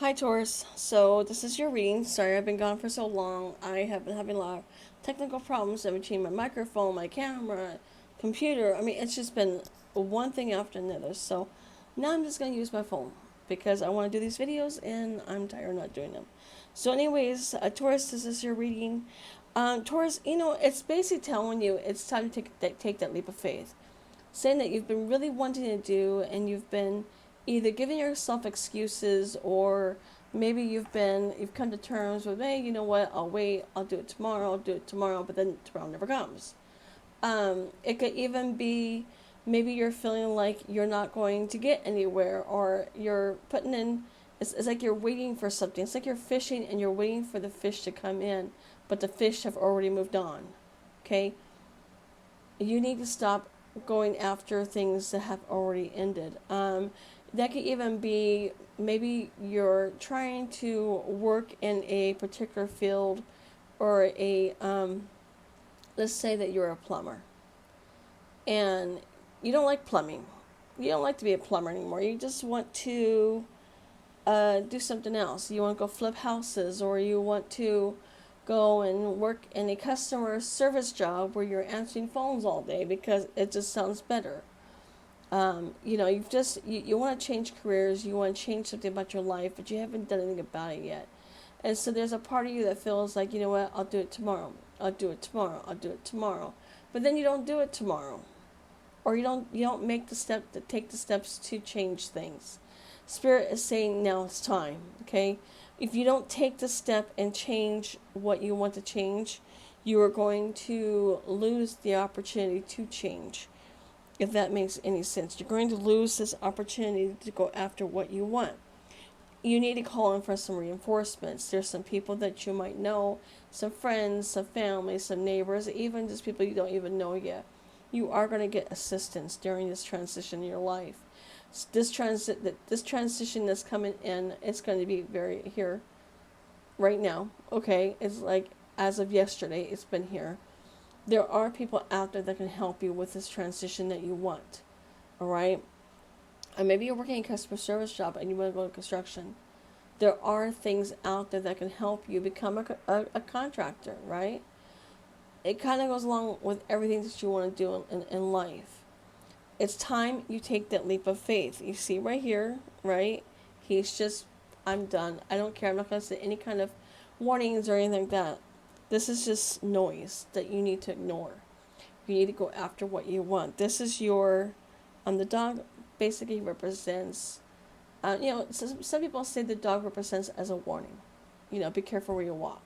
Hi Taurus, so this is your reading. Sorry I've been gone for so long. I have been having a lot of technical problems in between my microphone, my camera, computer. I mean, it's just been one thing after another. So now I'm just going to use my phone because I want to do these videos and I'm tired of not doing them. So anyways, Taurus, this is your reading. Taurus, it's basically telling you it's time to take that leap of faith, saying that you've been really wanting to do and you've been either giving yourself excuses, or maybe you've come to terms with, hey, you know what, I'll wait, I'll do it tomorrow, but then tomorrow never comes. It could even be maybe you're feeling like you're not going to get anywhere, or you're putting in, it's like you're waiting for something. It's like you're fishing and you're waiting for the fish to come in, but the fish have already moved on. Okay, you need to stop going after things that have already ended. That could even be maybe you're trying to work in a particular field, or let's say that you're a plumber and you don't like plumbing. You don't like to be a plumber anymore. You just want to do something else. You want to go flip houses, or you want to go and work in a customer service job where you're answering phones all day because it just sounds better. You want to change careers, you want to change something about your life, but you haven't done anything about it yet. And so there's a part of you that feels like, you know what, I'll do it tomorrow. I'll do it tomorrow. I'll do it tomorrow. But then you don't do it tomorrow. Or you don't make the step to take the steps to change things. Spirit is saying now it's time, okay? If you don't take the step and change what you want to change, you are going to lose the opportunity to change. If that makes any sense, you're going to lose this opportunity to go after what you want. You need to call in for some reinforcements. There's some people that you might know, some friends, some family, some neighbors, even just people you don't even know yet. You are going to get assistance during this transition in your life. This transition that's coming in, it's going to be very here right now. Okay, it's like as of yesterday, it's been here. There are people out there that can help you with this transition that you want. All right, and maybe you're working a customer service job and you want to go to construction. There are things out there that can help you become a contractor, right? It kind of goes along with everything that you want to do in life. It's time you take that leap of faith. You see right here, right? He's just, I'm done. I don't care. I'm not going to say any kind of warnings or anything like that. This is just noise that you need to ignore. You need to go after what you want. This is your, the dog basically represents, some people say the dog represents as a warning. Be careful where you walk.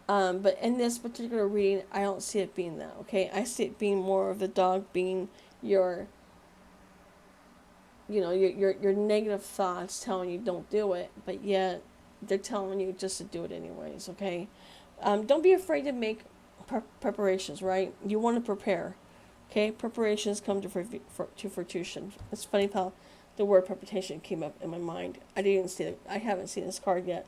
But in this particular reading, I don't see it being that, okay? I see it being more of the dog being your, your negative thoughts telling you don't do it, but yet they're telling you just to do it anyways, okay? Don't be afraid to make preparations, right? You want to prepare, okay? Preparations come to fruition. It's funny how the word preparation came up in my mind. I haven't seen this card yet.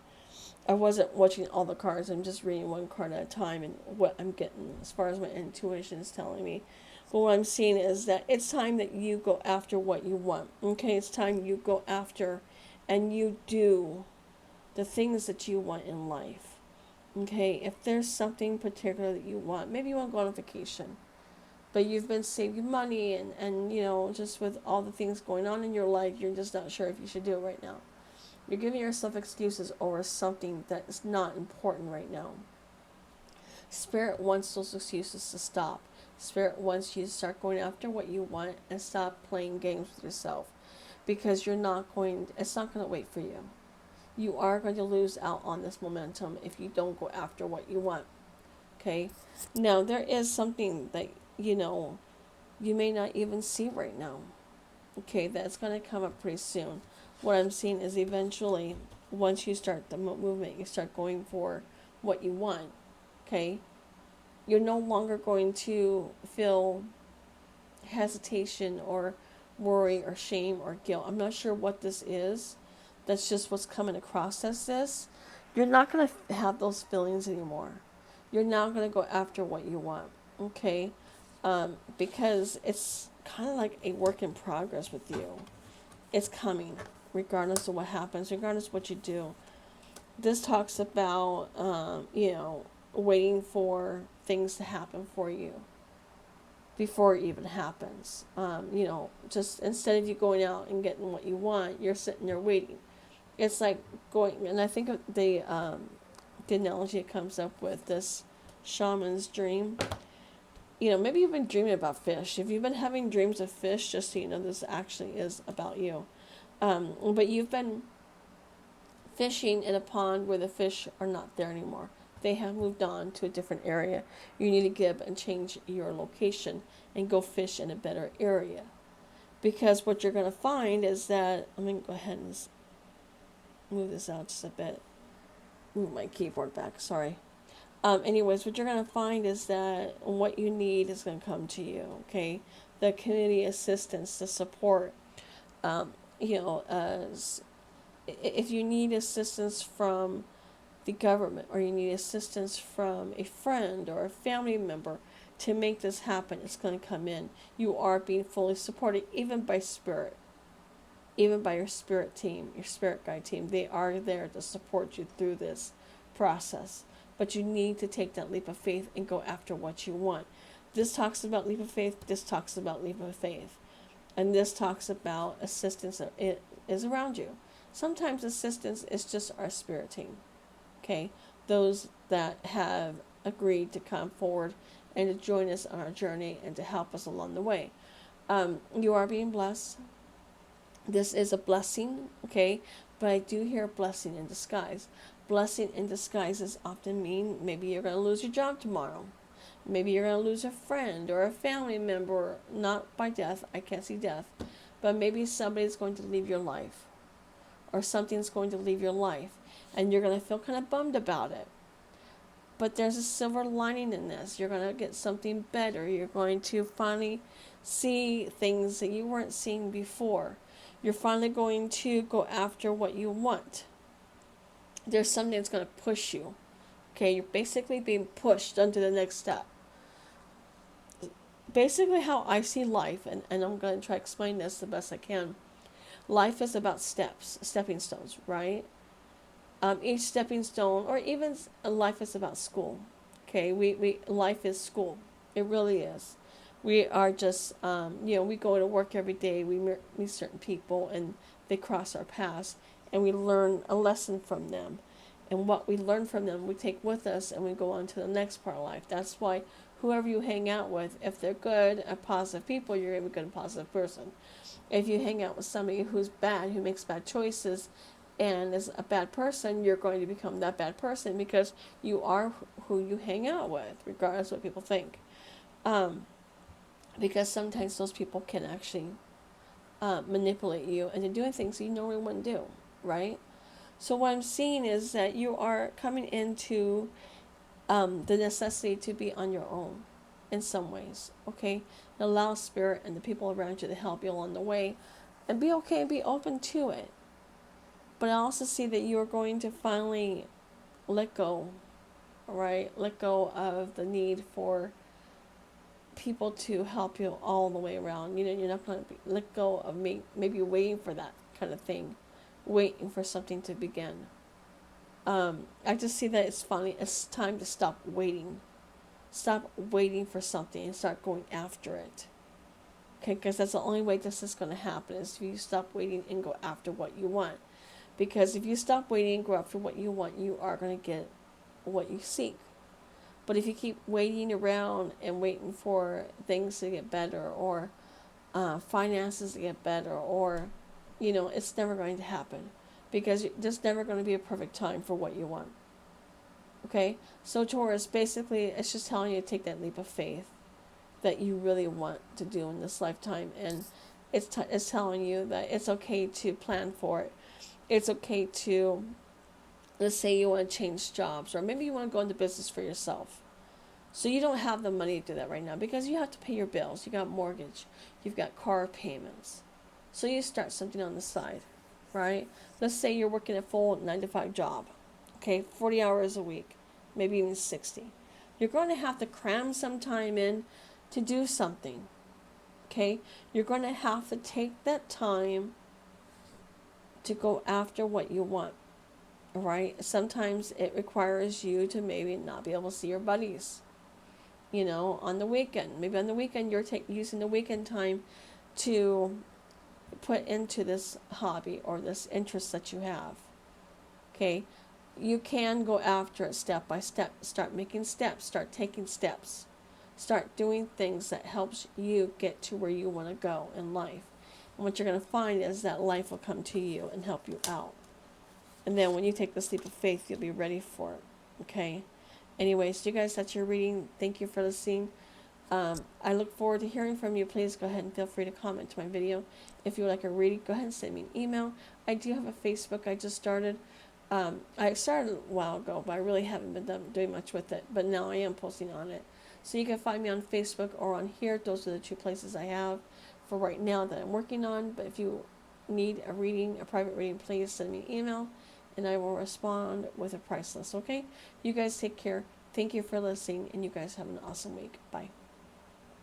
I wasn't watching all the cards. I'm just reading one card at a time and what I'm getting as far as my intuition is telling me. But what I'm seeing is that it's time that you go after what you want. Okay, it's time you go after and you do the things that you want in life. Okay, if there's something particular that you want, maybe you want to go on a vacation, but you've been saving money and just with all the things going on in your life, you're just not sure if you should do it right now. You're giving yourself excuses over something that is not important right now. Spirit wants those excuses to stop. Spirit wants you to start going after what you want and stop playing games with yourself, because it's not going to wait for you. You are going to lose out on this momentum if you don't go after what you want. Okay? Now, there is something that, you may not even see right now. Okay, that's going to come up pretty soon. What I'm seeing is eventually, once you start the movement, you start going for what you want, okay? You're no longer going to feel hesitation or worry or shame or guilt. I'm not sure what this is. That's just what's coming across as this. You're not going to have those feelings anymore. You're now going to go after what you want, okay? Because it's kind of like a work in progress with you. It's coming. regardless of what happens, regardless of what you do. This talks about, waiting for things to happen for you before it even happens. Just instead of you going out and getting what you want, you're sitting there waiting. It's like going, and I think of the analogy it comes up with, this shaman's dream. Maybe you've been dreaming about fish. If you've been having dreams of fish, just so you know, this actually is about you. But you've been fishing in a pond where the fish are not there anymore. They have moved on to a different area. You need to get up and change your location and go fish in a better area. Because what you're going to find is that, I'm going to go ahead and move this out just a bit. Move my keyboard back, sorry. Anyways, what you're going to find is that what you need is going to come to you, okay? The community assistance, the support, as if you need assistance from the government, or you need assistance from a friend or a family member to make this happen, it's going to come in. You are being fully supported, even by spirit, even by your spirit team, your spirit guide team. They are there to support you through this process. But you need to take that leap of faith and go after what you want. This talks about leap of faith. This talks about leap of faith. And this talks about assistance that it is around you. Sometimes assistance is just our spirit team. Okay? Those that have agreed to come forward and to join us on our journey and to help us along the way. You are being blessed. This is a blessing, okay? But I do hear blessing in disguise. Blessing in disguises often mean maybe you're going to lose your job tomorrow. Maybe you're going to lose a friend or a family member, not by death. I can't see death. But maybe somebody's going to leave your life. Or something's going to leave your life. And you're going to feel kind of bummed about it. But there's a silver lining in this. You're going to get something better. You're going to finally see things that you weren't seeing before. You're finally going to go after what you want. There's something that's going to push you. Okay, you're basically being pushed onto the next step. Basically how I see life, and I'm going to try to explain this the best I can. Life is about stepping stones, right? Each stepping stone, or even life is about school. Okay, life is school. It really is. We are just, we go to work every day. We meet certain people, and they cross our paths, and we learn a lesson from them. And what we learn from them, we take with us, and we go on to the next part of life. That's why whoever you hang out with, if they're good and positive people, you're going to be a good and positive person. If you hang out with somebody who's bad, who makes bad choices, and is a bad person, you're going to become that bad person because you are who you hang out with, regardless of what people think. Because sometimes those people can actually manipulate you into doing things you normally wouldn't do, right? So what I'm seeing is that you are coming into the necessity to be on your own in some ways, okay? And allow spirit and the people around you to help you along the way, and be okay and be open to it. But I also see that you are going to finally let go, right? Let go of the need for people to help you all the way around. You're not going to let go of maybe waiting for that kind of thing, waiting for something to begin. I just see that it's time to stop waiting. Stop waiting for something and start going after it. Okay, because that's the only way this is going to happen, is if you stop waiting and go after what you want. Because if you stop waiting and go after what you want, you are going to get what you seek. But if you keep waiting around and waiting for things to get better, or finances to get better, or, it's never going to happen. Because there's never going to be a perfect time for what you want. Okay? So Taurus, basically, it's just telling you to take that leap of faith that you really want to do in this lifetime. And it's telling you that it's okay to plan for it. It's okay to, let's say you want to change jobs, or maybe you want to go into business for yourself. So you don't have the money to do that right now because you have to pay your bills. You got mortgage. You've got car payments. So you start something on the side, right? Let's say you're working a full 9-to-5 job, okay, 40 hours a week, maybe even 60. You're going to have to cram some time in to do something, okay? You're going to have to take that time to go after what you want. Right? Sometimes it requires you to maybe not be able to see your buddies, on the weekend. Maybe on the weekend you're using the weekend time to put into this hobby or this interest that you have. Okay? You can go after it step by step. Start making steps. Start taking steps. Start doing things that helps you get to where you want to go in life. And what you're going to find is that life will come to you and help you out. And then when you take the leap of faith, you'll be ready for it. Okay? Anyways, you guys, that's your reading. Thank you for listening. I look forward to hearing from you. Please go ahead and feel free to comment to my video. If you would like a reading, go ahead and send me an email. I do have a Facebook I just started. I started a while ago, but I really haven't been doing much with it. But now I am posting on it. So you can find me on Facebook or on here. Those are the two places I have for right now that I'm working on. But if you need a reading, a private reading, please send me an email and I will respond with a price list, okay? You guys take care. Thank you for listening, and you guys have an awesome week. Bye.